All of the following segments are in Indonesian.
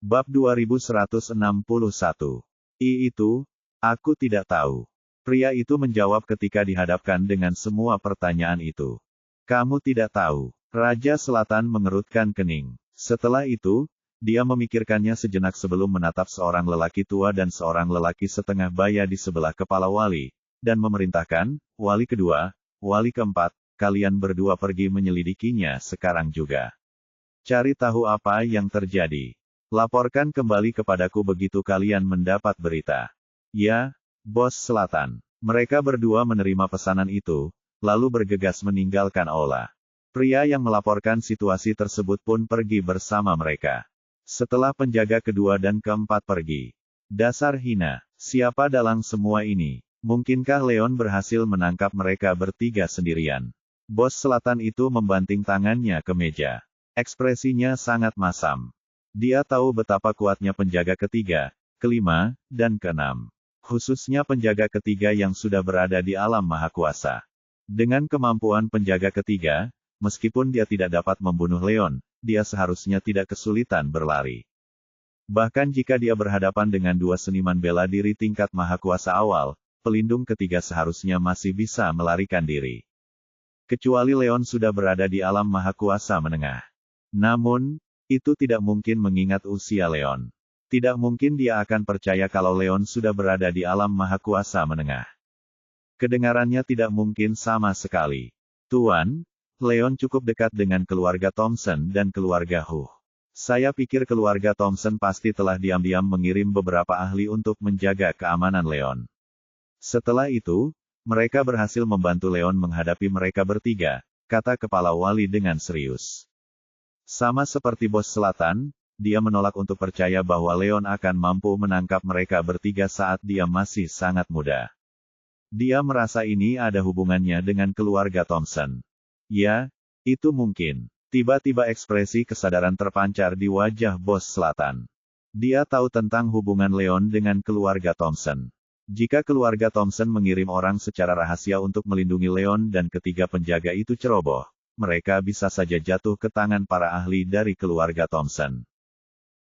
Bab 2161. Itu, aku tidak tahu. Pria itu menjawab ketika dihadapkan dengan semua pertanyaan itu. Kamu tidak tahu. Raja Selatan mengerutkan kening. Setelah itu, dia memikirkannya sejenak sebelum menatap seorang lelaki tua dan seorang lelaki setengah baya di sebelah kepala wali, dan memerintahkan, wali kedua, wali keempat, kalian berdua pergi menyelidikinya sekarang juga. Cari tahu apa yang terjadi. Laporkan kembali kepadaku begitu kalian mendapat berita. Ya, Bos Selatan. Mereka berdua menerima pesanan itu, lalu bergegas meninggalkan aula. Pria yang melaporkan situasi tersebut pun pergi bersama mereka. Setelah penjaga kedua dan keempat pergi. Dasar hina, siapa dalang semua ini? Mungkinkah Leon berhasil menangkap mereka bertiga sendirian? Bos Selatan itu membanting tangannya ke meja. Ekspresinya sangat masam. Dia tahu betapa kuatnya penjaga ketiga, kelima, dan keenam. Khususnya penjaga ketiga yang sudah berada di alam maha kuasa. Dengan kemampuan penjaga ketiga, meskipun dia tidak dapat membunuh Leon, dia seharusnya tidak kesulitan berlari. Bahkan jika dia berhadapan dengan dua seniman bela diri tingkat maha kuasa awal, pelindung ketiga seharusnya masih bisa melarikan diri. Kecuali Leon sudah berada di alam maha kuasa menengah. Namun, itu tidak mungkin mengingat usia Leon. Tidak mungkin dia akan percaya kalau Leon sudah berada di alam maha kuasa menengah. Kedengarannya tidak mungkin sama sekali. Tuan, Leon cukup dekat dengan keluarga Thompson dan keluarga Hu. Saya pikir keluarga Thompson pasti telah diam-diam mengirim beberapa ahli untuk menjaga keamanan Leon. Setelah itu, mereka berhasil membantu Leon menghadapi mereka bertiga, kata kepala wali dengan serius. Sama seperti Bos Selatan, dia menolak untuk percaya bahwa Leon akan mampu menangkap mereka bertiga saat dia masih sangat muda. Dia merasa ini ada hubungannya dengan keluarga Thompson. Ya, itu mungkin. Tiba-tiba ekspresi kesadaran terpancar di wajah Bos Selatan. Dia tahu tentang hubungan Leon dengan keluarga Thompson. Jika keluarga Thompson mengirim orang secara rahasia untuk melindungi Leon dan ketiga penjaga itu ceroboh, mereka bisa saja jatuh ke tangan para ahli dari keluarga Thompson.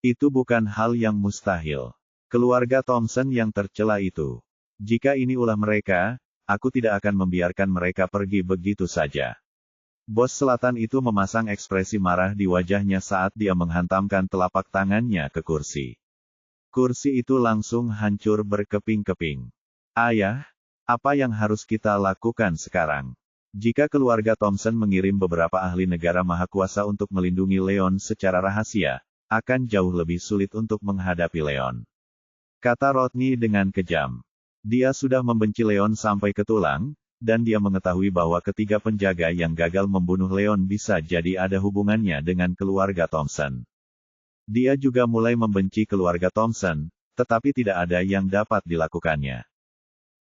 Itu bukan hal yang mustahil. Keluarga Thompson yang tercela itu. Jika ini ulah mereka, aku tidak akan membiarkan mereka pergi begitu saja. Bos Selatan itu memasang ekspresi marah di wajahnya saat dia menghantamkan telapak tangannya ke kursi. Kursi itu langsung hancur berkeping-keping. Ayah, apa yang harus kita lakukan sekarang? Jika keluarga Thompson mengirim beberapa ahli negara maha kuasa untuk melindungi Leon secara rahasia, akan jauh lebih sulit untuk menghadapi Leon. Kata Rodney dengan kejam. Dia sudah membenci Leon sampai ke tulang, dan dia mengetahui bahwa ketiga penjaga yang gagal membunuh Leon bisa jadi ada hubungannya dengan keluarga Thompson. Dia juga mulai membenci keluarga Thompson, tetapi tidak ada yang dapat dilakukannya.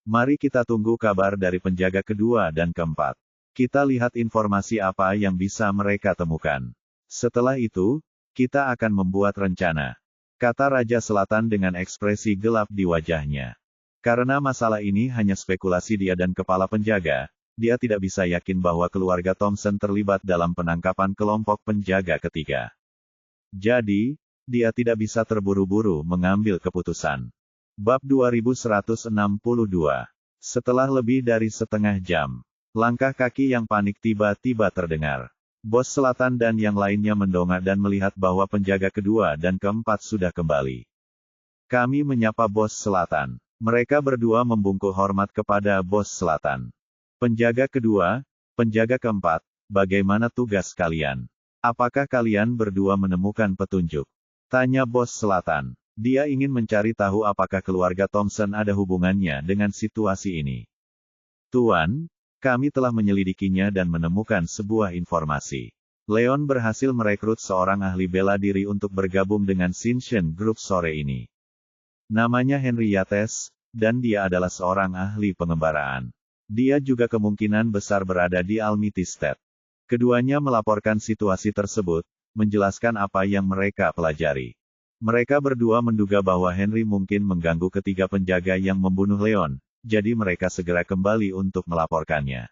Mari kita tunggu kabar dari penjaga kedua dan keempat. Kita lihat informasi apa yang bisa mereka temukan. Setelah itu, kita akan membuat rencana. Kata Raja Selatan dengan ekspresi gelap di wajahnya. Karena masalah ini hanya spekulasi dia dan kepala penjaga, dia tidak bisa yakin bahwa keluarga Thompson terlibat dalam penangkapan kelompok penjaga ketiga. Jadi, dia tidak bisa terburu-buru mengambil keputusan. Bab 2162. Setelah lebih dari setengah jam, langkah kaki yang panik tiba-tiba terdengar. Bos Selatan dan yang lainnya mendongak dan melihat bahwa penjaga kedua dan keempat sudah kembali. Kami menyapa Bos Selatan. Mereka berdua membungkuk hormat kepada Bos Selatan. Penjaga kedua, penjaga keempat, bagaimana tugas kalian? Apakah kalian berdua menemukan petunjuk? Tanya Bos Selatan. Dia ingin mencari tahu apakah keluarga Thompson ada hubungannya dengan situasi ini. Tuan, kami telah menyelidikinya dan menemukan sebuah informasi. Leon berhasil merekrut seorang ahli bela diri untuk bergabung dengan Shinshin Group sore ini. Namanya Henry Yates, dan dia adalah seorang ahli pengembaraan. Dia juga kemungkinan besar berada di Almity State. Keduanya melaporkan situasi tersebut, menjelaskan apa yang mereka pelajari. Mereka berdua menduga bahwa Henry mungkin mengganggu ketiga penjaga yang membunuh Leon, jadi mereka segera kembali untuk melaporkannya.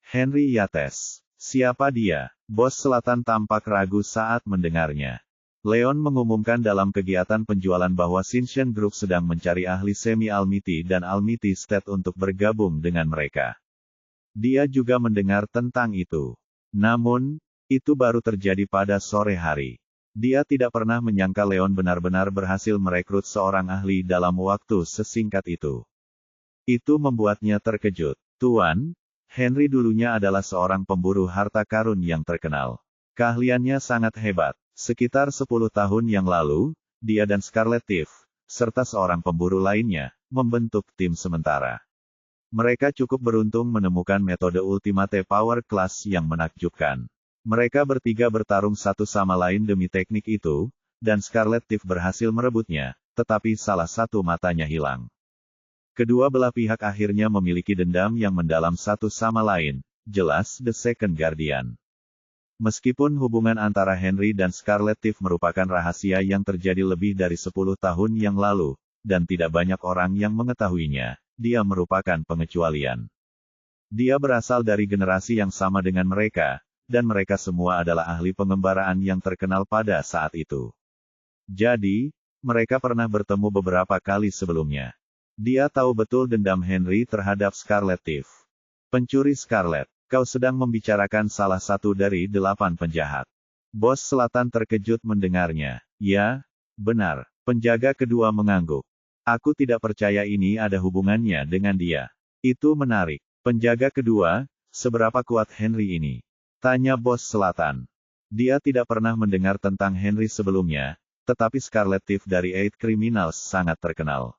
Henry Yates. Siapa dia? Bos Selatan tampak ragu saat mendengarnya. Leon mengumumkan dalam kegiatan penjualan bahwa Shinshin Group sedang mencari ahli semi-almiti dan almiti state untuk bergabung dengan mereka. Dia juga mendengar tentang itu. Namun, itu baru terjadi pada sore hari. Dia tidak pernah menyangka Leon benar-benar berhasil merekrut seorang ahli dalam waktu sesingkat itu. Itu membuatnya terkejut. Tuan, Henry dulunya adalah seorang pemburu harta karun yang terkenal. Keahliannya sangat hebat. Sekitar 10 tahun yang lalu, dia dan Scarlet Thief, serta seorang pemburu lainnya, membentuk tim sementara. Mereka cukup beruntung menemukan metode Ultimate Power Class yang menakjubkan. Mereka bertiga bertarung satu sama lain demi teknik itu, dan Scarlet Thief berhasil merebutnya, tetapi salah satu matanya hilang. Kedua belah pihak akhirnya memiliki dendam yang mendalam satu sama lain, jelas The Second Guardian. Meskipun hubungan antara Henry dan Scarlet Thief merupakan rahasia yang terjadi lebih dari 10 tahun yang lalu, dan tidak banyak orang yang mengetahuinya, dia merupakan pengecualian. Dia berasal dari generasi yang sama dengan mereka, dan mereka semua adalah ahli pengembaraan yang terkenal pada saat itu. Jadi, mereka pernah bertemu beberapa kali sebelumnya. Dia tahu betul dendam Henry terhadap Scarlet Thief. Pencuri Scarlet. Kau sedang membicarakan salah satu dari 8 penjahat. Bos Selatan terkejut mendengarnya. Ya, benar. Penjaga kedua mengangguk. Aku tidak percaya ini ada hubungannya dengan dia. Itu menarik. Penjaga kedua, seberapa kuat Henry ini? Tanya Bos Selatan. Dia tidak pernah mendengar tentang Henry sebelumnya, tetapi Scarlet Thief dari Eight Criminals sangat terkenal.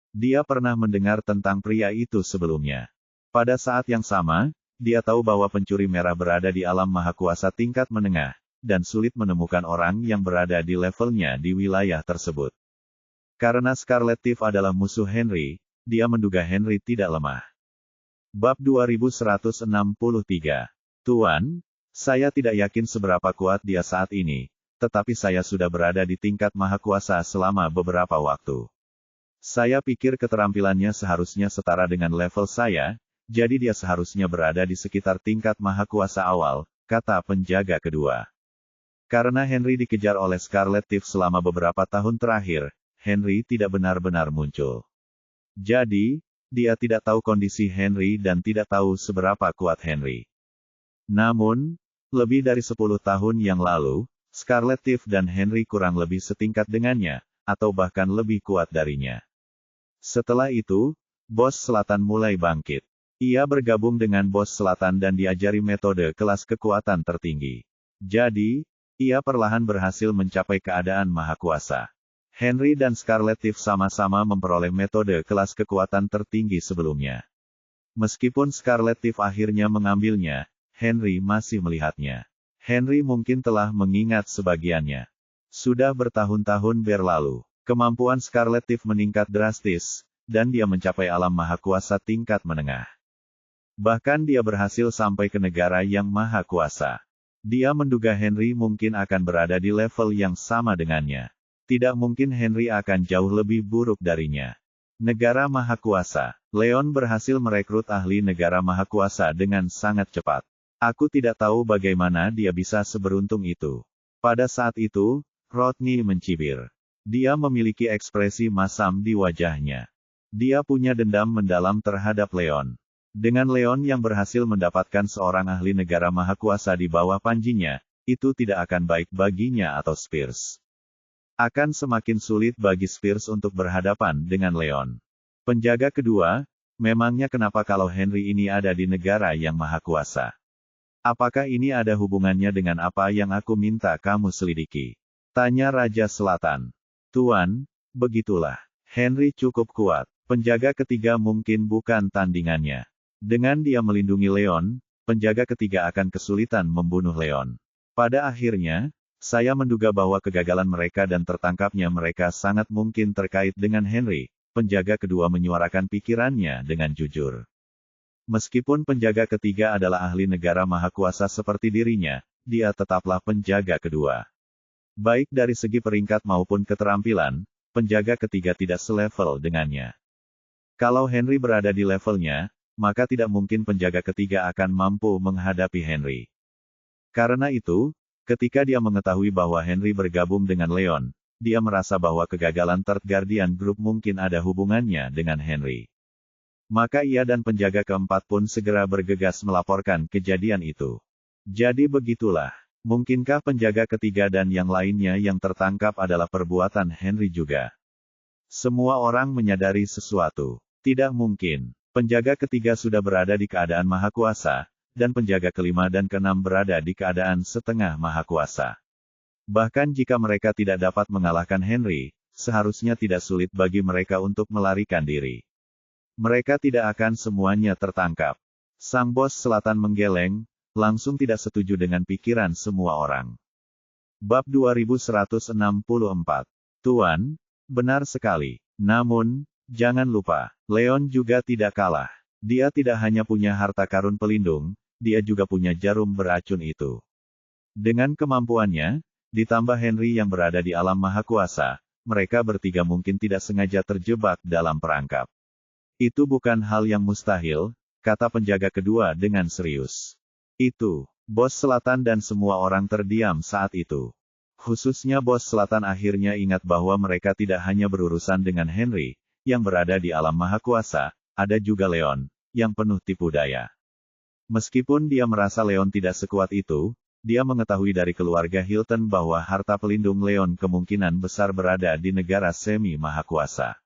Dia pernah mendengar tentang pria itu sebelumnya. Pada saat yang sama, dia tahu bahwa pencuri merah berada di alam mahakuasa tingkat menengah, dan sulit menemukan orang yang berada di levelnya di wilayah tersebut. Karena Scarlet Thief adalah musuh Henry, dia menduga Henry tidak lemah. Bab 2163. Tuan, saya tidak yakin seberapa kuat dia saat ini, tetapi saya sudah berada di tingkat mahakuasa selama beberapa waktu. Saya pikir keterampilannya seharusnya setara dengan level saya, jadi dia seharusnya berada di sekitar tingkat mahakuasa awal, kata penjaga kedua. Karena Henry dikejar oleh Scarlet Thief selama beberapa tahun terakhir, Henry tidak benar-benar muncul. Jadi, dia tidak tahu kondisi Henry dan tidak tahu seberapa kuat Henry. Namun, lebih dari 10 tahun yang lalu, Scarlet Thief dan Henry kurang lebih setingkat dengannya, atau bahkan lebih kuat darinya. Setelah itu, Bos Selatan mulai bangkit. Ia bergabung dengan Bos Selatan dan diajari metode kelas kekuatan tertinggi. Jadi, ia perlahan berhasil mencapai keadaan mahakuasa. Henry dan Scarlet Thief sama-sama memperoleh metode kelas kekuatan tertinggi sebelumnya. Meskipun Scarlet Thief akhirnya mengambilnya, Henry masih melihatnya. Henry mungkin telah mengingat sebagiannya. Sudah bertahun-tahun berlalu, kemampuan Scarlet Thief meningkat drastis, dan dia mencapai alam mahakuasa tingkat menengah. Bahkan dia berhasil sampai ke negara yang maha kuasa. Dia menduga Henry mungkin akan berada di level yang sama dengannya. Tidak mungkin Henry akan jauh lebih buruk darinya. Negara maha kuasa. Leon berhasil merekrut ahli negara maha kuasa dengan sangat cepat. Aku tidak tahu bagaimana dia bisa seberuntung itu. Pada saat itu, Rodney mencibir. Dia memiliki ekspresi masam di wajahnya. Dia punya dendam mendalam terhadap Leon. Dengan Leon yang berhasil mendapatkan seorang ahli negara mahakuasa di bawah panjinya, itu tidak akan baik baginya atau Spears. Akan semakin sulit bagi Spears untuk berhadapan dengan Leon. Penjaga kedua, memangnya kenapa kalau Henry ini ada di negara yang mahakuasa? Apakah ini ada hubungannya dengan apa yang aku minta kamu selidiki? Tanya Raja Selatan. Tuan, begitulah. Henry cukup kuat. Penjaga ketiga mungkin bukan tandingannya. Dengan dia melindungi Leon, penjaga ketiga akan kesulitan membunuh Leon. Pada akhirnya, saya menduga bahwa kegagalan mereka dan tertangkapnya mereka sangat mungkin terkait dengan Henry. Penjaga kedua menyuarakan pikirannya dengan jujur. Meskipun penjaga ketiga adalah ahli negara mahakuasa seperti dirinya, dia tetaplah penjaga kedua. Baik dari segi peringkat maupun keterampilan, penjaga ketiga tidak selevel dengannya. Kalau Henry berada di levelnya, maka tidak mungkin penjaga ketiga akan mampu menghadapi Henry. Karena itu, Ketika dia mengetahui bahwa Henry bergabung dengan Leon, dia merasa bahwa kegagalan Third Guardian Group mungkin ada hubungannya dengan Henry. Maka ia dan penjaga keempat pun segera bergegas melaporkan kejadian itu. Jadi begitulah. Mungkinkah penjaga ketiga dan yang lainnya yang tertangkap adalah perbuatan Henry juga? Semua orang menyadari sesuatu. Tidak mungkin. Penjaga ketiga sudah berada di keadaan maha kuasa, dan penjaga kelima dan keenam berada di keadaan setengah maha kuasa. Bahkan jika mereka tidak dapat mengalahkan Henry, seharusnya tidak sulit bagi mereka untuk melarikan diri. Mereka tidak akan semuanya tertangkap. Sang bos selatan menggeleng, langsung tidak setuju dengan pikiran semua orang. Bab 2164. Tuan, benar sekali. Namun, jangan lupa, Leon juga tidak kalah. Dia tidak hanya punya harta karun pelindung, dia juga punya jarum beracun itu. Dengan kemampuannya, ditambah Henry yang berada di alam maha kuasa, mereka bertiga mungkin tidak sengaja terjebak dalam perangkap. Itu bukan hal yang mustahil, kata penjaga kedua dengan serius. Itu, bos selatan dan semua orang terdiam saat itu. Khususnya bos selatan akhirnya ingat bahwa mereka tidak hanya berurusan dengan Henry, yang berada di alam maha kuasa, ada juga Leon, yang penuh tipu daya. Meskipun dia merasa Leon tidak sekuat itu, dia mengetahui dari keluarga Hilton bahwa harta pelindung Leon kemungkinan besar berada di negara semi maha kuasa.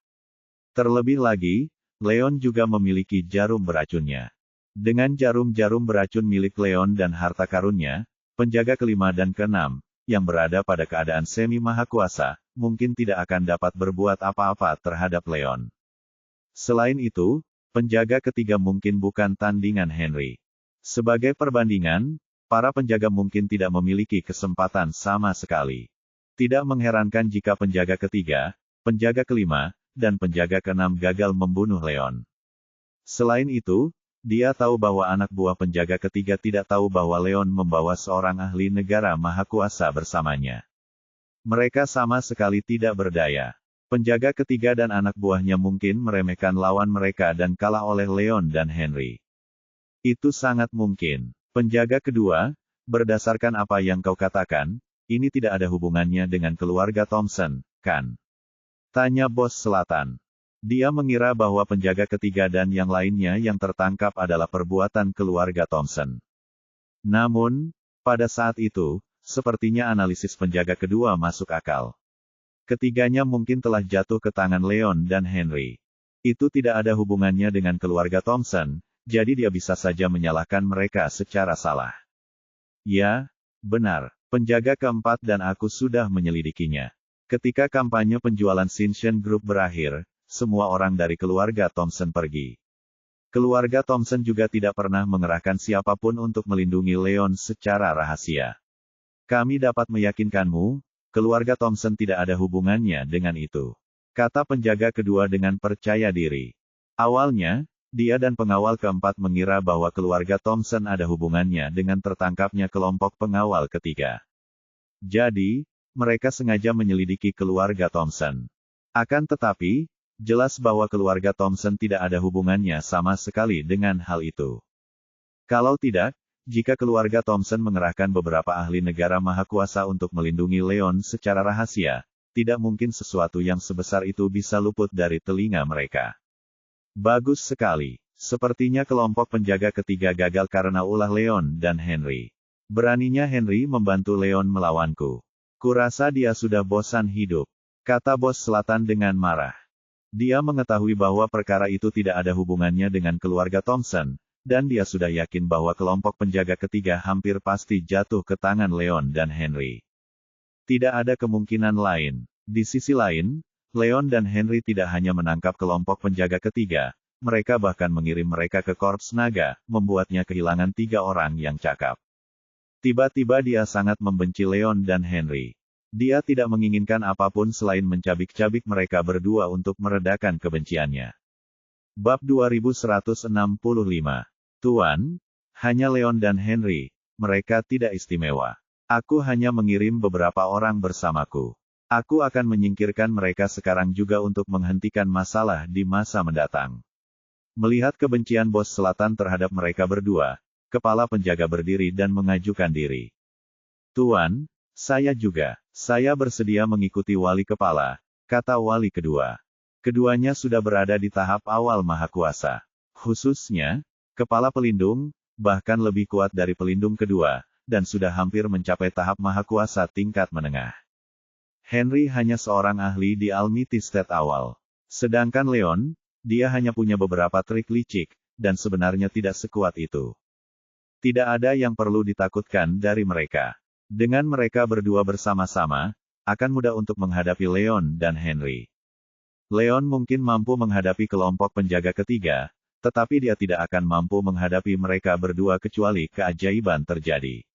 Terlebih lagi, Leon juga memiliki jarum beracunnya. Dengan jarum-jarum beracun milik Leon dan harta karunnya, penjaga kelima dan keenam, yang berada pada keadaan semi maha kuasa, mungkin tidak akan dapat berbuat apa-apa terhadap Leon. Selain itu, penjaga ketiga mungkin bukan tandingan Henry. Sebagai perbandingan, para penjaga mungkin tidak memiliki kesempatan sama sekali. Tidak mengherankan jika penjaga ketiga, penjaga kelima, dan penjaga keenam gagal membunuh Leon. Selain itu, dia tahu bahwa anak buah penjaga ketiga tidak tahu bahwa Leon membawa seorang ahli negara maha kuasa bersamanya. Mereka sama sekali tidak berdaya. Penjaga ketiga dan anak buahnya mungkin meremehkan lawan mereka dan kalah oleh Leon dan Henry. Itu sangat mungkin. Penjaga kedua, berdasarkan apa yang kau katakan, ini tidak ada hubungannya dengan keluarga Thompson, kan? Tanya bos selatan. Dia mengira bahwa penjaga ketiga dan yang lainnya yang tertangkap adalah perbuatan keluarga Thompson. Namun, pada saat itu, sepertinya analisis penjaga kedua masuk akal. Ketiganya mungkin telah jatuh ke tangan Leon dan Henry. Itu tidak ada hubungannya dengan keluarga Thompson, jadi dia bisa saja menyalahkan mereka secara salah. Ya, benar, penjaga keempat dan aku sudah menyelidikinya. Ketika kampanye penjualan Shinshin Group berakhir, semua orang dari keluarga Thompson pergi. Keluarga Thompson juga tidak pernah mengerahkan siapapun untuk melindungi Leon secara rahasia. Kami dapat meyakinkanmu, keluarga Thompson tidak ada hubungannya dengan itu, kata penjaga kedua dengan percaya diri. Awalnya, dia dan pengawal keempat mengira bahwa keluarga Thompson ada hubungannya dengan tertangkapnya kelompok pengawal ketiga. Jadi, mereka sengaja menyelidiki keluarga Thompson. Akan tetapi, jelas bahwa keluarga Thompson tidak ada hubungannya sama sekali dengan hal itu. Kalau tidak, jika keluarga Thompson mengerahkan beberapa ahli negara maha kuasa untuk melindungi Leon secara rahasia, tidak mungkin sesuatu yang sebesar itu bisa luput dari telinga mereka. Bagus sekali. Sepertinya kelompok penjaga ketiga gagal karena ulah Leon dan Henry. Beraninya Henry membantu Leon melawanku. Kurasa dia sudah bosan hidup, kata bos selatan dengan marah. Dia mengetahui bahwa perkara itu tidak ada hubungannya dengan keluarga Thompson, dan dia sudah yakin bahwa kelompok penjaga ketiga hampir pasti jatuh ke tangan Leon dan Henry. Tidak ada kemungkinan lain. Di sisi lain, Leon dan Henry tidak hanya menangkap kelompok penjaga ketiga, mereka bahkan mengirim mereka ke Korps Naga, membuatnya kehilangan 3 orang yang cakap. Tiba-tiba dia sangat membenci Leon dan Henry. Dia tidak menginginkan apapun selain mencabik-cabik mereka berdua untuk meredakan kebenciannya. Bab 2165. Tuan, hanya Leon dan Henry, mereka tidak istimewa. Aku hanya mengirim beberapa orang bersamaku. Aku akan menyingkirkan mereka sekarang juga untuk menghentikan masalah di masa mendatang. Melihat kebencian bos selatan terhadap mereka berdua, kepala penjaga berdiri dan mengajukan diri. Tuan, saya juga. Saya bersedia mengikuti wali kepala, kata wali kedua. Keduanya sudah berada di tahap awal Mahakuasa. Khususnya, kepala pelindung, bahkan lebih kuat dari pelindung kedua, dan sudah hampir mencapai tahap Mahakuasa tingkat menengah. Henry hanya seorang ahli di Almighty State awal. Sedangkan Leon, dia hanya punya beberapa trik licik, dan sebenarnya tidak sekuat itu. Tidak ada yang perlu ditakutkan dari mereka. Dengan mereka berdua bersama-sama, akan mudah untuk menghadapi Leon dan Henry. Leon mungkin mampu menghadapi kelompok penjaga ketiga, tetapi dia tidak akan mampu menghadapi mereka berdua kecuali keajaiban terjadi.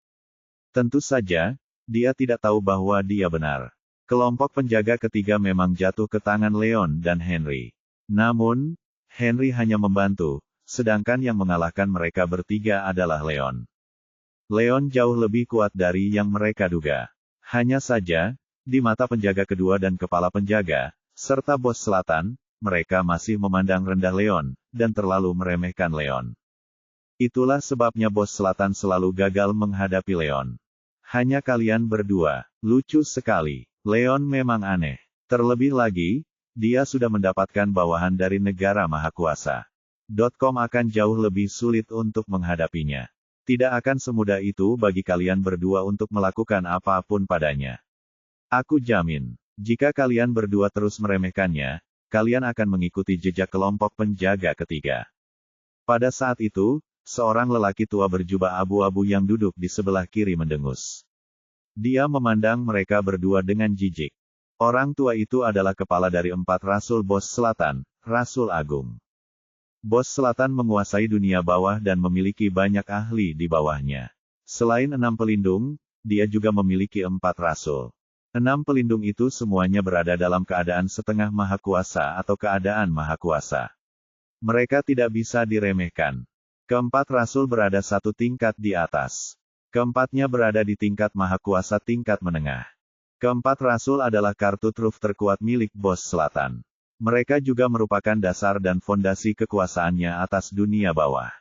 Tentu saja, dia tidak tahu bahwa dia benar. Kelompok penjaga ketiga memang jatuh ke tangan Leon dan Henry. Namun, Henry hanya membantu, sedangkan yang mengalahkan mereka bertiga adalah Leon. Leon jauh lebih kuat dari yang mereka duga. Hanya saja, di mata penjaga kedua dan kepala penjaga, serta bos selatan, mereka masih memandang rendah Leon, dan terlalu meremehkan Leon. Itulah sebabnya bos selatan selalu gagal menghadapi Leon. Hanya kalian berdua, lucu sekali. Leon memang aneh. Terlebih lagi, dia sudah mendapatkan bawahan dari negara Mahakuasa. .com akan jauh lebih sulit untuk menghadapinya. Tidak akan semudah itu bagi kalian berdua untuk melakukan apapun padanya. Aku jamin, jika kalian berdua terus meremehkannya, kalian akan mengikuti jejak kelompok penjaga ketiga. Pada saat itu, seorang lelaki tua berjubah abu-abu yang duduk di sebelah kiri mendengus. Dia memandang mereka berdua dengan jijik. Orang tua itu adalah kepala dari 4 Rasul Bos Selatan, Rasul Agung. Bos Selatan menguasai dunia bawah dan memiliki banyak ahli di bawahnya. Selain 6 pelindung, dia juga memiliki 4 rasul. 6 pelindung itu semuanya berada dalam keadaan setengah mahakuasa atau keadaan mahakuasa. Mereka tidak bisa diremehkan. Keempat rasul berada satu tingkat di atas. Keempatnya berada di tingkat mahakuasa tingkat menengah. Keempat rasul adalah kartu truf terkuat milik Bos Selatan. Mereka juga merupakan dasar dan fondasi kekuasaannya atas dunia bawah.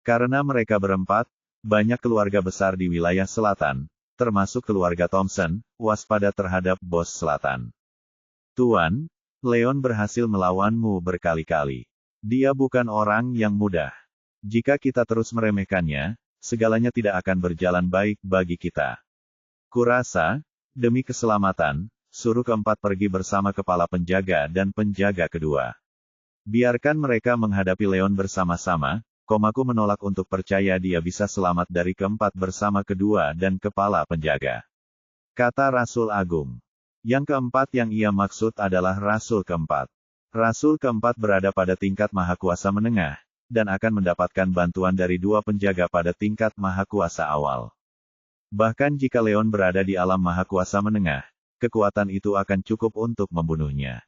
Karena mereka berempat, banyak keluarga besar di wilayah selatan, termasuk keluarga Thompson, waspada terhadap Bos Selatan. Tuan, Leon berhasil melawanmu berkali-kali. Dia bukan orang yang mudah. Jika kita terus meremehkannya, segalanya tidak akan berjalan baik bagi kita. Kurasa, demi keselamatan, suruh keempat pergi bersama kepala penjaga dan penjaga kedua. Biarkan mereka menghadapi Leon bersama-sama, Komaku menolak untuk percaya dia bisa selamat dari keempat bersama kedua dan kepala penjaga. Kata Rasul Agung. Yang keempat yang ia maksud adalah Rasul keempat. Rasul keempat berada pada tingkat mahakuasa menengah, dan akan mendapatkan bantuan dari 2 penjaga pada tingkat mahakuasa awal. Bahkan jika Leon berada di alam mahakuasa menengah, kekuatan itu akan cukup untuk membunuhnya.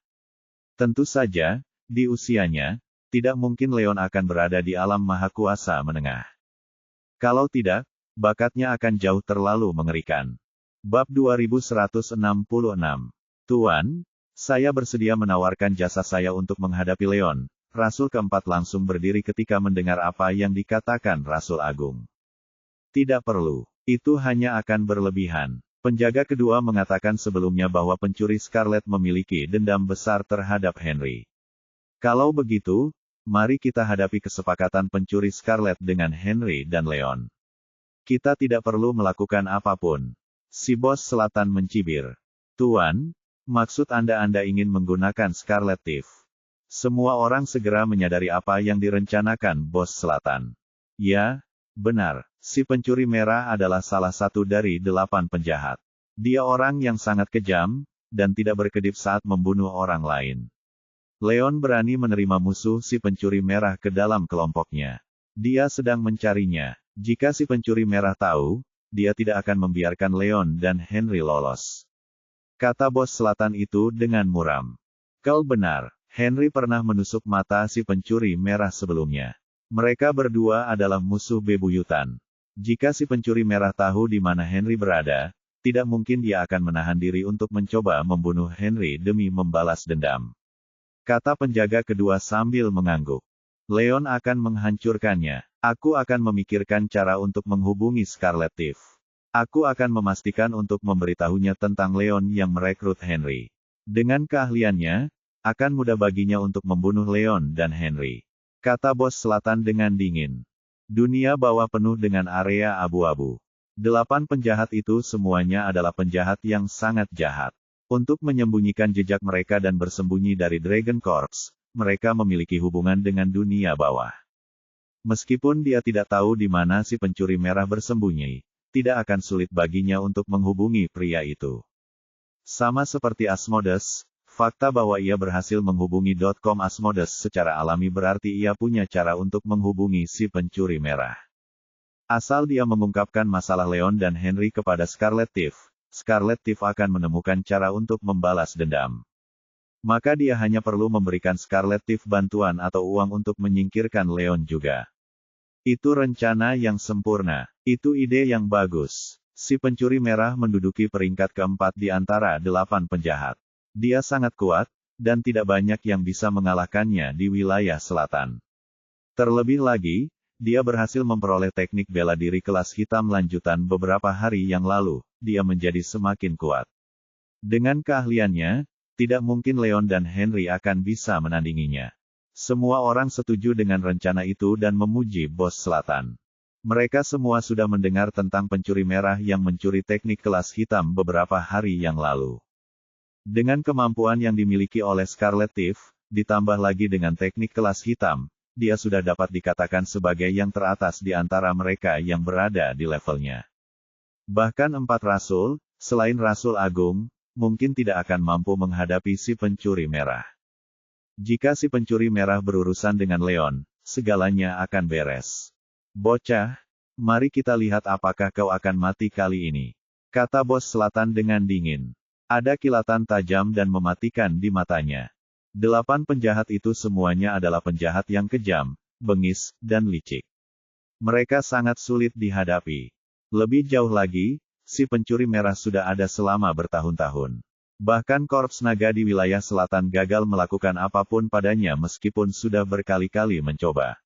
Tentu saja, di usianya, tidak mungkin Leon akan berada di alam mahakuasa menengah. Kalau tidak, bakatnya akan jauh terlalu mengerikan. Bab 2166. Tuan, saya bersedia menawarkan jasa saya untuk menghadapi Leon. Rasul keempat langsung berdiri ketika mendengar apa yang dikatakan Rasul Agung. Tidak perlu, itu hanya akan berlebihan. Penjaga kedua mengatakan sebelumnya bahwa pencuri Scarlet memiliki dendam besar terhadap Henry. Kalau begitu, mari kita hadapi kesepakatan pencuri Scarlet dengan Henry dan Leon. Kita tidak perlu melakukan apapun. Si Bos Selatan mencibir. Tuan, maksud Anda ingin menggunakan Scarlet Thief. Semua orang segera menyadari apa yang direncanakan Bos Selatan. Ya, benar, si pencuri merah adalah salah satu dari 8 penjahat. Dia orang yang sangat kejam, dan tidak berkedip saat membunuh orang lain. Leon berani menerima musuh si pencuri merah ke dalam kelompoknya. Dia sedang mencarinya. Jika si pencuri merah tahu, dia tidak akan membiarkan Leon dan Henry lolos. Kata Bos Selatan itu dengan muram. Kau benar, Henry pernah menusuk mata si pencuri merah sebelumnya. Mereka berdua adalah musuh bebuyutan. Jika si pencuri merah tahu di mana Henry berada, tidak mungkin dia akan menahan diri untuk mencoba membunuh Henry demi membalas dendam. Kata penjaga kedua sambil mengangguk. Leon akan menghancurkannya. Aku akan memikirkan cara untuk menghubungi Scarlet Thief. Aku akan memastikan untuk memberitahunya tentang Leon yang merekrut Henry. Dengan keahliannya, akan mudah baginya untuk membunuh Leon dan Henry. Kata bos selatan dengan dingin. Dunia bawah penuh dengan area abu-abu. 8 penjahat itu semuanya adalah penjahat yang sangat jahat. Untuk menyembunyikan jejak mereka dan bersembunyi dari Dragon Corps, mereka memiliki hubungan dengan dunia bawah. Meskipun dia tidak tahu di mana si pencuri merah bersembunyi, tidak akan sulit baginya untuk menghubungi pria itu. Sama seperti Asmodeus, fakta bahwa ia berhasil menghubungi Asmodeus secara alami berarti ia punya cara untuk menghubungi si pencuri merah. Asal dia mengungkapkan masalah Leon dan Henry kepada Scarlet Thief, Scarlet Thief akan menemukan cara untuk membalas dendam. Maka dia hanya perlu memberikan Scarlet Thief bantuan atau uang untuk menyingkirkan Leon juga. Itu rencana yang sempurna. Itu ide yang bagus. Si pencuri merah menduduki peringkat keempat di antara 8 penjahat. Dia sangat kuat, dan tidak banyak yang bisa mengalahkannya di wilayah selatan. Terlebih lagi, dia berhasil memperoleh teknik bela diri kelas hitam lanjutan beberapa hari yang lalu. Dia menjadi semakin kuat. Dengan keahliannya, tidak mungkin Leon dan Henry akan bisa menandinginya. Semua orang setuju dengan rencana itu dan memuji bos selatan. Mereka semua sudah mendengar tentang pencuri merah yang mencuri teknik kelas hitam beberapa hari yang lalu. Dengan kemampuan yang dimiliki oleh Scarlet Thief, ditambah lagi dengan teknik kelas hitam, dia sudah dapat dikatakan sebagai yang teratas di antara mereka yang berada di levelnya. Bahkan 4 rasul, selain Rasul Agung, mungkin tidak akan mampu menghadapi si pencuri merah. Jika si pencuri merah berurusan dengan Leon, segalanya akan beres. Bocah, mari kita lihat apakah kau akan mati kali ini. Kata bos selatan dengan dingin. Ada kilatan tajam dan mematikan di matanya. 8 penjahat itu semuanya adalah penjahat yang kejam, bengis, dan licik. Mereka sangat sulit dihadapi. Lebih jauh lagi, si pencuri merah sudah ada selama bertahun-tahun. Bahkan Korps Naga di wilayah selatan gagal melakukan apapun padanya meskipun sudah berkali-kali mencoba.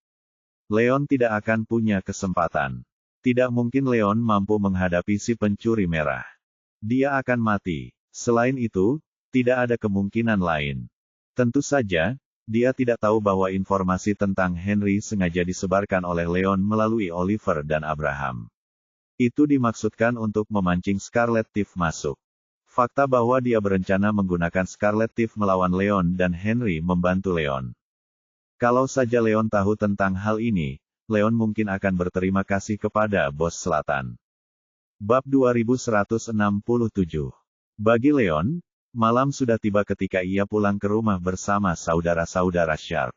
Leon tidak akan punya kesempatan. Tidak mungkin Leon mampu menghadapi si pencuri merah. Dia akan mati. Selain itu, tidak ada kemungkinan lain. Tentu saja, dia tidak tahu bahwa informasi tentang Henry sengaja disebarkan oleh Leon melalui Oliver dan Abraham. Itu dimaksudkan untuk memancing Scarlet Thief masuk. Fakta bahwa dia berencana menggunakan Scarlet Thief melawan Leon dan Henry membantu Leon. Kalau saja Leon tahu tentang hal ini, Leon mungkin akan berterima kasih kepada bos selatan. Bab 2167. Bagi Leon, malam sudah tiba ketika ia pulang ke rumah bersama saudara-saudara Sharp.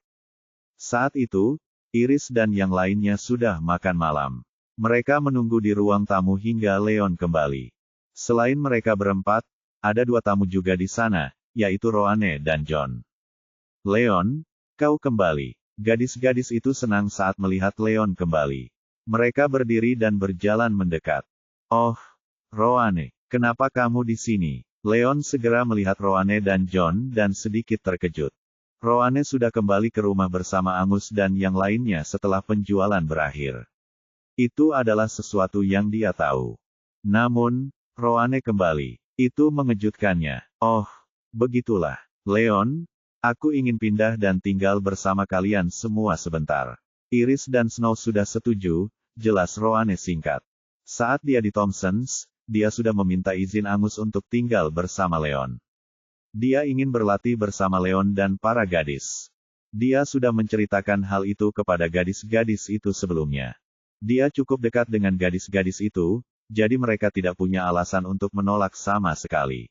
Saat itu, Iris dan yang lainnya sudah makan malam. Mereka menunggu di ruang tamu hingga Leon kembali. Selain mereka berempat, ada 2 tamu juga di sana, yaitu Roanne dan John. Leon, kau kembali. Gadis-gadis itu senang saat melihat Leon kembali. Mereka berdiri dan berjalan mendekat. Oh, Roanne, kenapa kamu di sini? Leon segera melihat Roanne dan John dan sedikit terkejut. Roanne sudah kembali ke rumah bersama Angus dan yang lainnya setelah penjualan berakhir. Itu adalah sesuatu yang dia tahu. Namun, Roanne kembali. Itu mengejutkannya. Oh, begitulah. Leon, aku ingin pindah dan tinggal bersama kalian semua sebentar. Iris dan Snow sudah setuju, jelas Roanne singkat. Saat dia di Thompsons, dia sudah meminta izin Angus untuk tinggal bersama Leon. Dia ingin berlatih bersama Leon dan para gadis. Dia sudah menceritakan hal itu kepada gadis-gadis itu sebelumnya. Dia cukup dekat dengan gadis-gadis itu, jadi mereka tidak punya alasan untuk menolak sama sekali.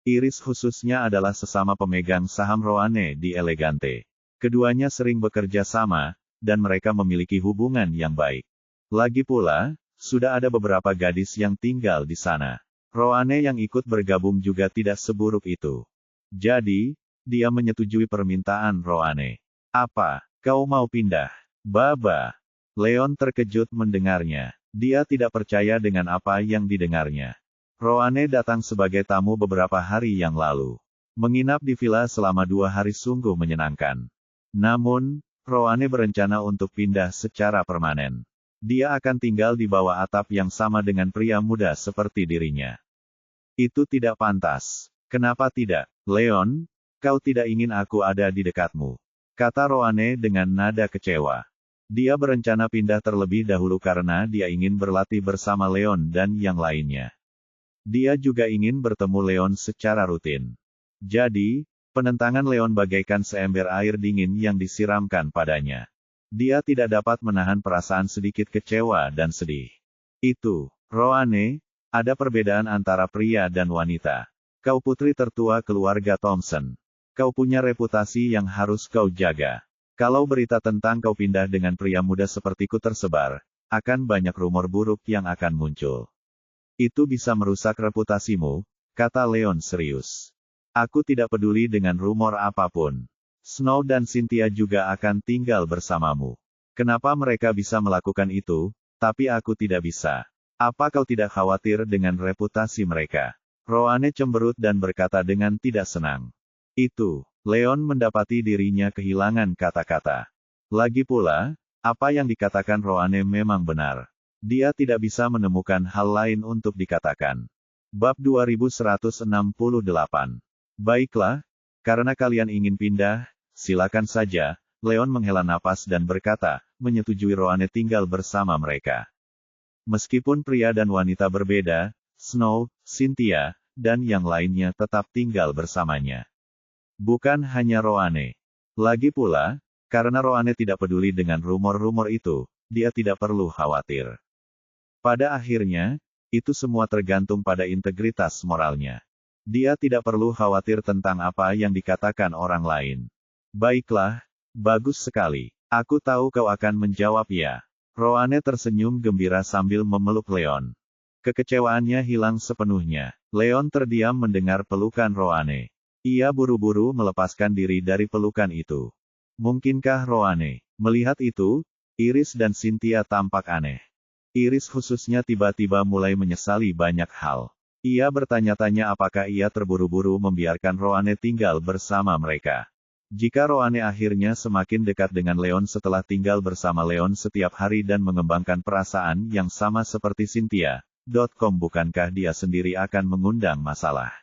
Iris khususnya adalah sesama pemegang saham Roanne di Elegante. Keduanya sering bekerja sama, dan mereka memiliki hubungan yang baik. Lagi pula, sudah ada beberapa gadis yang tinggal di sana. Roanne yang ikut bergabung juga tidak seburuk itu. Jadi, dia menyetujui permintaan Roanne. Apa, kau mau pindah? Baba. Leon terkejut mendengarnya. Dia tidak percaya dengan apa yang didengarnya. Roanne datang sebagai tamu beberapa hari yang lalu. Menginap di villa selama 2 hari sungguh menyenangkan. Namun, Roanne berencana untuk pindah secara permanen. Dia akan tinggal di bawah atap yang sama dengan pria muda seperti dirinya. Itu tidak pantas. Kenapa tidak? Leon, kau tidak ingin aku ada di dekatmu, kata Roane dengan nada kecewa. Dia berencana pindah terlebih dahulu karena dia ingin berlatih bersama Leon dan yang lainnya. Dia juga ingin bertemu Leon secara rutin. Jadi, penentangan Leon bagaikan seember air dingin yang disiramkan padanya. Dia tidak dapat menahan perasaan sedikit kecewa dan sedih. Itu, Roane, ada perbedaan antara pria dan wanita. Kau putri tertua keluarga Thompson. Kau punya reputasi yang harus kau jaga. Kalau berita tentang kau pindah dengan pria muda sepertiku tersebar, akan banyak rumor buruk yang akan muncul. Itu bisa merusak reputasimu, kata Leon serius. Aku tidak peduli dengan rumor apapun. Snow dan Cynthia juga akan tinggal bersamamu. Kenapa mereka bisa melakukan itu, tapi aku tidak bisa? Apa kau tidak khawatir dengan reputasi mereka? Roane cemberut dan berkata dengan tidak senang. Itu, Leon mendapati dirinya kehilangan kata-kata. Lagi pula, apa yang dikatakan Roane memang benar. Dia tidak bisa menemukan hal lain untuk dikatakan. Bab 2168. Baiklah, karena kalian ingin pindah, silakan saja, Leon menghela napas dan berkata, menyetujui Roane tinggal bersama mereka. Meskipun pria dan wanita berbeda, Snow, Cynthia, dan yang lainnya tetap tinggal bersamanya. Bukan hanya Roane. Lagi pula, karena Roane tidak peduli dengan rumor-rumor itu, dia tidak perlu khawatir. Pada akhirnya, itu semua tergantung pada integritas moralnya. Dia tidak perlu khawatir tentang apa yang dikatakan orang lain. Baiklah, bagus sekali. Aku tahu kau akan menjawab ya. Roane tersenyum gembira sambil memeluk Leon. Kekecewaannya hilang sepenuhnya. Leon terdiam mendengar pelukan Roane. Ia buru-buru melepaskan diri dari pelukan itu. Mungkinkah Roane melihat itu? Iris dan Cynthia tampak aneh. Iris khususnya tiba-tiba mulai menyesali banyak hal. Ia bertanya-tanya apakah ia terburu-buru membiarkan Roane tinggal bersama mereka. Jika Roane akhirnya semakin dekat dengan Leon setelah tinggal bersama Leon setiap hari dan mengembangkan perasaan yang sama seperti Cynthia, bukankah dia sendiri akan mengundang masalah?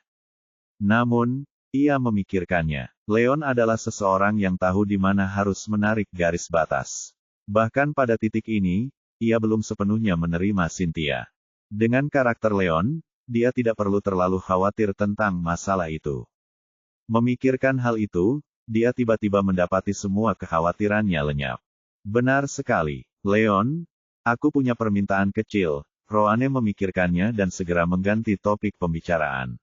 Namun, ia memikirkannya. Leon adalah seseorang yang tahu di mana harus menarik garis batas. Bahkan pada titik ini, ia belum sepenuhnya menerima Cynthia. Dengan karakter Leon, dia tidak perlu terlalu khawatir tentang masalah itu. Memikirkan hal itu, dia tiba-tiba mendapati semua kekhawatirannya lenyap. Benar sekali, Leon, aku punya permintaan kecil. Roane memikirkannya dan segera mengganti topik pembicaraan.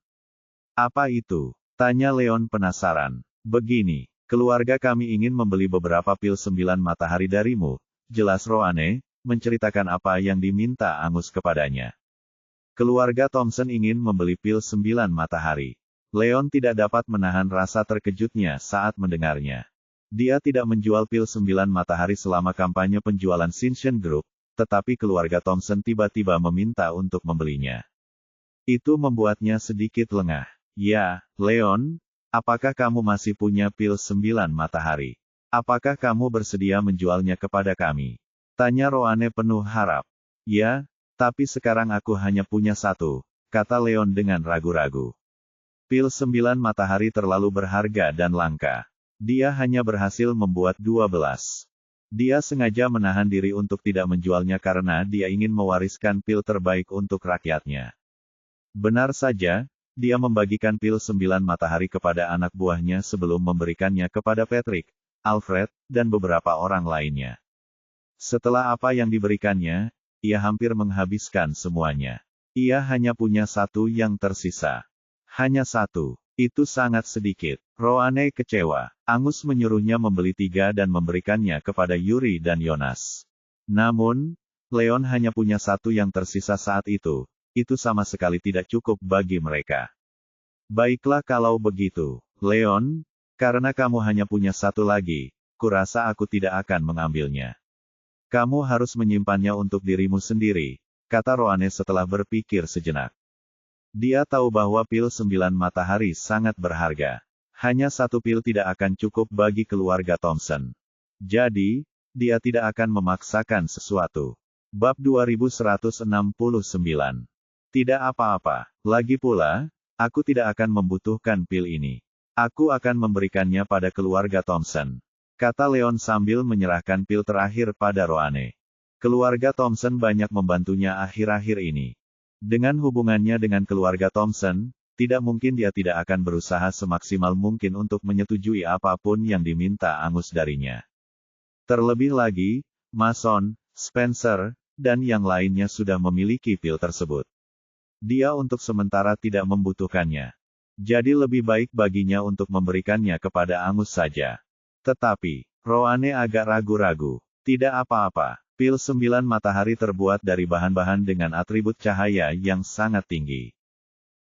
Apa itu? Tanya Leon penasaran. Begini, keluarga kami ingin membeli beberapa pil 9 matahari darimu. Jelas Roane, menceritakan apa yang diminta Angus kepadanya. Keluarga Thompson ingin membeli pil 9 matahari. Leon tidak dapat menahan rasa terkejutnya saat mendengarnya. Dia tidak menjual pil 9 matahari selama kampanye penjualan Sinchen Group, tetapi keluarga Thompson tiba-tiba meminta untuk membelinya. Itu membuatnya sedikit lengah. Ya, Leon, apakah kamu masih punya pil 9 matahari? Apakah kamu bersedia menjualnya kepada kami? Tanya Roane penuh harap. Ya, tapi sekarang aku hanya punya satu, kata Leon dengan ragu-ragu. Pil 9 matahari terlalu berharga dan langka. Dia hanya berhasil membuat 12. Dia sengaja menahan diri untuk tidak menjualnya karena dia ingin mewariskan pil terbaik untuk rakyatnya. Benar saja, dia membagikan pil 9 matahari kepada anak buahnya sebelum memberikannya kepada Patrick, Alfred, dan beberapa orang lainnya. Setelah apa yang diberikannya, ia hampir menghabiskan semuanya. Ia hanya punya satu yang tersisa. Hanya satu. Itu sangat sedikit. Roane kecewa. Angus menyuruhnya membeli 3 dan memberikannya kepada Yuri dan Jonas. Namun, Leon hanya punya satu yang tersisa saat itu. Itu sama sekali tidak cukup bagi mereka. Baiklah kalau begitu, Leon, karena kamu hanya punya satu lagi, kurasa aku tidak akan mengambilnya. Kamu harus menyimpannya untuk dirimu sendiri, kata Roane setelah berpikir sejenak. Dia tahu bahwa pil 9 matahari sangat berharga. Hanya satu pil tidak akan cukup bagi keluarga Thompson. Jadi, dia tidak akan memaksakan sesuatu. Bab 2169. Tidak apa-apa. Lagi pula, aku tidak akan membutuhkan pil ini. Aku akan memberikannya pada keluarga Thompson, kata Leon sambil menyerahkan pil terakhir pada Roane. Keluarga Thompson banyak membantunya akhir-akhir ini. Dengan hubungannya dengan keluarga Thompson, tidak mungkin dia tidak akan berusaha semaksimal mungkin untuk menyetujui apapun yang diminta Angus darinya. Terlebih lagi, Mason, Spencer, dan yang lainnya sudah memiliki pil tersebut. Dia untuk sementara tidak membutuhkannya. Jadi lebih baik baginya untuk memberikannya kepada Angus saja. Tetapi, Roane agak ragu-ragu. Tidak apa-apa. Pil 9 matahari terbuat dari bahan-bahan dengan atribut cahaya yang sangat tinggi.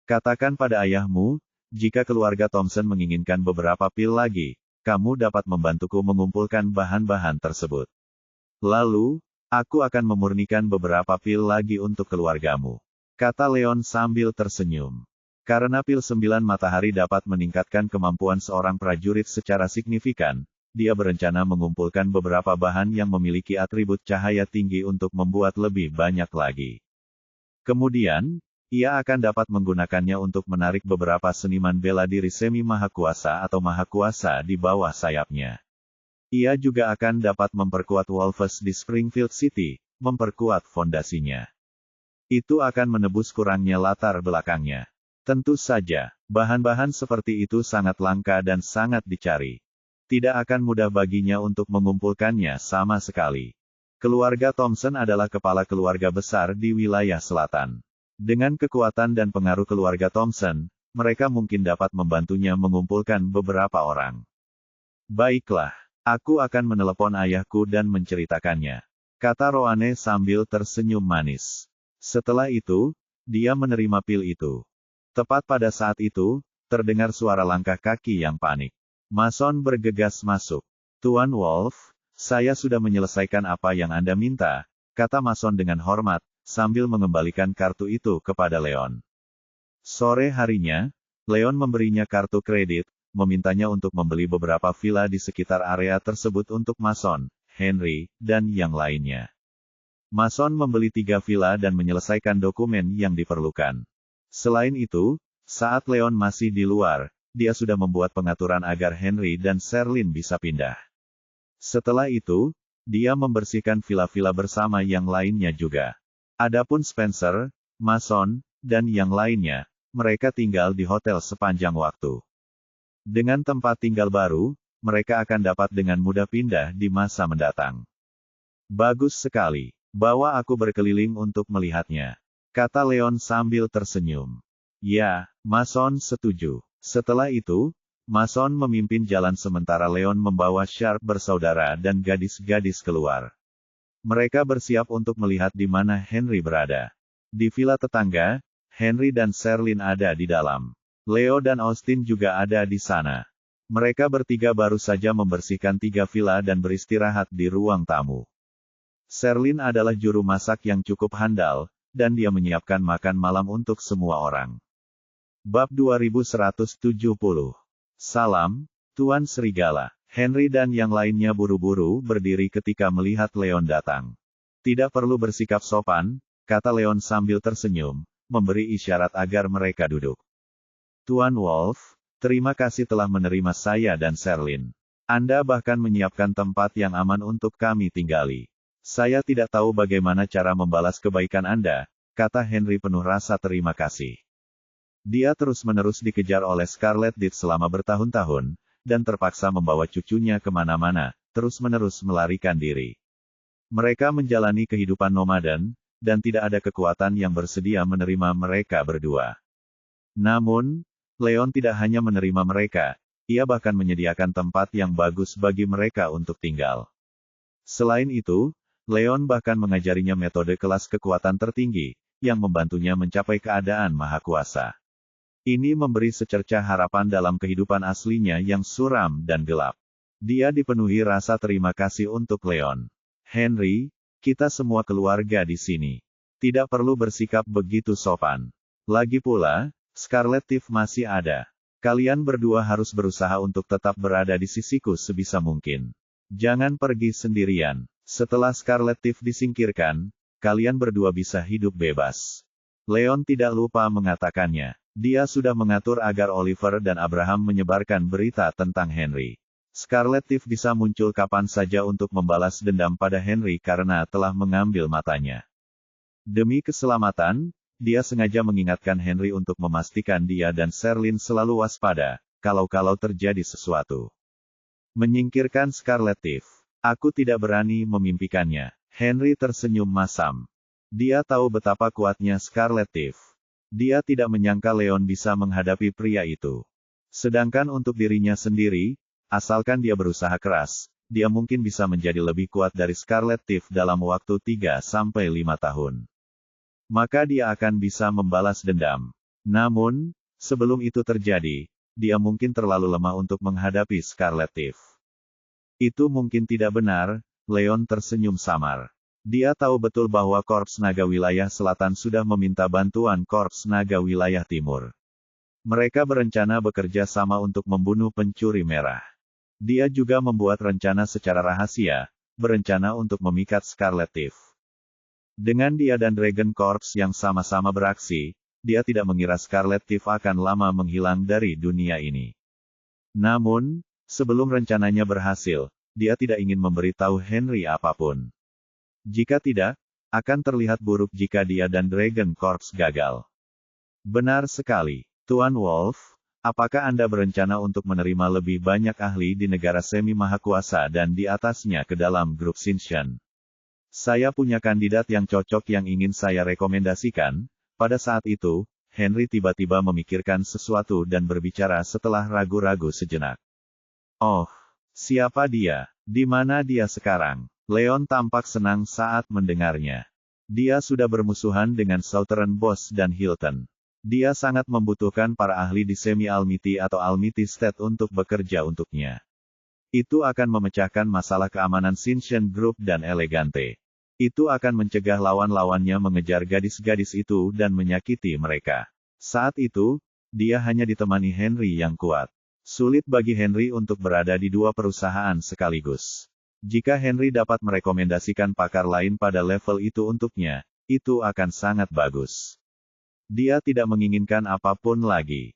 Katakan pada ayahmu, jika keluarga Thompson menginginkan beberapa pil lagi, kamu dapat membantuku mengumpulkan bahan-bahan tersebut. Lalu, aku akan memurnikan beberapa pil lagi untuk keluargamu, kata Leon sambil tersenyum. Karena pil 9 matahari dapat meningkatkan kemampuan seorang prajurit secara signifikan, dia berencana mengumpulkan beberapa bahan yang memiliki atribut cahaya tinggi untuk membuat lebih banyak lagi. Kemudian, ia akan dapat menggunakannya untuk menarik beberapa seniman bela diri semi-mahakuasa atau mahakuasa di bawah sayapnya. Ia juga akan dapat memperkuat Wolves di Springfield City, memperkuat fondasinya. Itu akan menebus kurangnya latar belakangnya. Tentu saja, bahan-bahan seperti itu sangat langka dan sangat dicari. Tidak akan mudah baginya untuk mengumpulkannya sama sekali. Keluarga Thompson adalah kepala keluarga besar di wilayah selatan. Dengan kekuatan dan pengaruh keluarga Thompson, mereka mungkin dapat membantunya mengumpulkan beberapa orang. Baiklah, aku akan menelepon ayahku dan menceritakannya, kata Roane sambil tersenyum manis. Setelah itu, dia menerima pil itu. Tepat pada saat itu, terdengar suara langkah kaki yang panik. Mason bergegas masuk. Tuan Wolf, saya sudah menyelesaikan apa yang Anda minta, kata Mason dengan hormat, sambil mengembalikan kartu itu kepada Leon. Sore harinya, Leon memberinya kartu kredit, memintanya untuk membeli beberapa villa di sekitar area tersebut untuk Mason, Henry, dan yang lainnya. Mason membeli 3 villa dan menyelesaikan dokumen yang diperlukan. Selain itu, saat Leon masih di luar, dia sudah membuat pengaturan agar Henry dan Sherlyn bisa pindah. Setelah itu, dia membersihkan villa-villa bersama yang lainnya juga. Adapun Spencer, Mason, dan yang lainnya, mereka tinggal di hotel sepanjang waktu. Dengan tempat tinggal baru, mereka akan dapat dengan mudah pindah di masa mendatang. Bagus sekali. Bawa aku berkeliling untuk melihatnya, kata Leon sambil tersenyum. Ya, Mason setuju. Setelah itu, Mason memimpin jalan sementara Leon membawa Sharp bersaudara dan gadis-gadis keluar. Mereka bersiap untuk melihat di mana Henry berada. Di villa tetangga, Henry dan Sherlyn ada di dalam. Leo dan Austin juga ada di sana. Mereka bertiga baru saja membersihkan 3 villa dan beristirahat di ruang tamu. Sherlyn adalah juru masak yang cukup handal, dan dia menyiapkan makan malam untuk semua orang. Bab 2170. Salam, Tuan Serigala. Henry dan yang lainnya buru-buru berdiri ketika melihat Leon datang. Tidak perlu bersikap sopan, kata Leon sambil tersenyum, memberi isyarat agar mereka duduk. Tuan Wolf, terima kasih telah menerima saya dan Sherlyn. Anda bahkan menyiapkan tempat yang aman untuk kami tinggali. Saya tidak tahu bagaimana cara membalas kebaikan Anda, kata Henry penuh rasa terima kasih. Dia terus-menerus dikejar oleh Scarlet Death selama bertahun-tahun, dan terpaksa membawa cucunya kemana-mana, terus-menerus melarikan diri. Mereka menjalani kehidupan nomaden, dan tidak ada kekuatan yang bersedia menerima mereka berdua. Namun, Leon tidak hanya menerima mereka, ia bahkan menyediakan tempat yang bagus bagi mereka untuk tinggal. Selain itu, Leon bahkan mengajarinya metode kelas kekuatan tertinggi, yang membantunya mencapai keadaan mahakuasa. Ini memberi secercah harapan dalam kehidupan aslinya yang suram dan gelap. Dia dipenuhi rasa terima kasih untuk Leon. Henry, kita semua keluarga di sini. Tidak perlu bersikap begitu sopan. Lagi pula, Scarlet Thief masih ada. Kalian berdua harus berusaha untuk tetap berada di sisiku sebisa mungkin. Jangan pergi sendirian. Setelah Scarlet Thief disingkirkan, kalian berdua bisa hidup bebas. Leon tidak lupa mengatakannya. Dia sudah mengatur agar Oliver dan Abraham menyebarkan berita tentang Henry. Scarlet Thief bisa muncul kapan saja untuk membalas dendam pada Henry karena telah mengambil matanya. Demi keselamatan, dia sengaja mengingatkan Henry untuk memastikan dia dan Sherlyn selalu waspada, kalau terjadi sesuatu. Menyingkirkan Scarlet Thief. Aku tidak berani memimpikannya. Henry tersenyum masam. Dia tahu betapa kuatnya Scarlet Thief. Dia tidak menyangka Leon bisa menghadapi pria itu. Sedangkan untuk dirinya sendiri, asalkan dia berusaha keras, dia mungkin bisa menjadi lebih kuat dari Scarlet Thief dalam waktu 3-5 tahun. Maka dia akan bisa membalas dendam. Namun, sebelum itu terjadi, dia mungkin terlalu lemah untuk menghadapi Scarlet Thief. Itu mungkin tidak benar, Leon tersenyum samar. Dia tahu betul bahwa Korps Naga Wilayah Selatan sudah meminta bantuan Korps Naga Wilayah Timur. Mereka berencana bekerja sama untuk membunuh pencuri merah. Dia juga membuat rencana secara rahasia, berencana untuk memikat Scarlet Thief. Dengan dia dan Dragon Corps yang sama-sama beraksi, dia tidak mengira Scarlet Thief akan lama menghilang dari dunia ini. Namun, sebelum rencananya berhasil, dia tidak ingin memberitahu Henry apapun. Jika tidak, akan terlihat buruk jika dia dan Dragon Corps gagal. Benar sekali, Tuan Wolf, apakah Anda berencana untuk menerima lebih banyak ahli di negara semi mahakuasa dan di atasnya ke dalam grup Shinshan? Saya punya kandidat yang cocok yang ingin saya rekomendasikan. Pada saat itu, Henry tiba-tiba memikirkan sesuatu dan berbicara setelah ragu-ragu sejenak. Oh, siapa dia? Di mana dia sekarang? Leon tampak senang saat mendengarnya. Dia sudah bermusuhan dengan Southern Boss dan Hilton. Dia sangat membutuhkan para ahli di Semi-Almity atau Almity State untuk bekerja untuknya. Itu akan memecahkan masalah keamanan Shinshan Group dan Elegante. Itu akan mencegah lawan-lawannya mengejar gadis-gadis itu dan menyakiti mereka. Saat itu, dia hanya ditemani Henry yang kuat. Sulit bagi Henry untuk berada di dua perusahaan sekaligus. Jika Henry dapat merekomendasikan pakar lain pada level itu untuknya, itu akan sangat bagus. Dia tidak menginginkan apapun lagi.